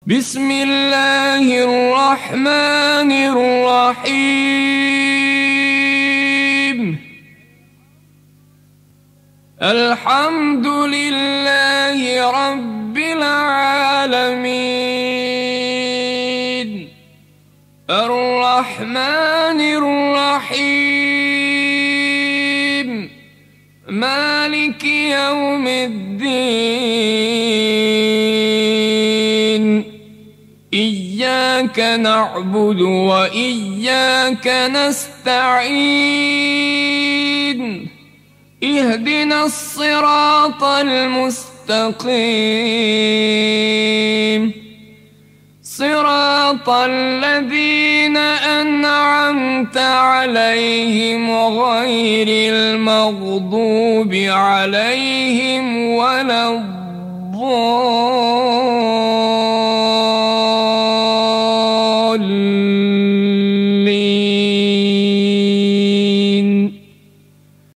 بسم الله الرحمن الرحيم. الحمد لله رب العالمين، الرحمن الرحيم، مالك يوم الدين. إياك نعبد وإياك نستعين. اهدنا الصراط المستقيم، صراط الذين أنعمت عليهم غير المغضوب عليهم ولا الضالين.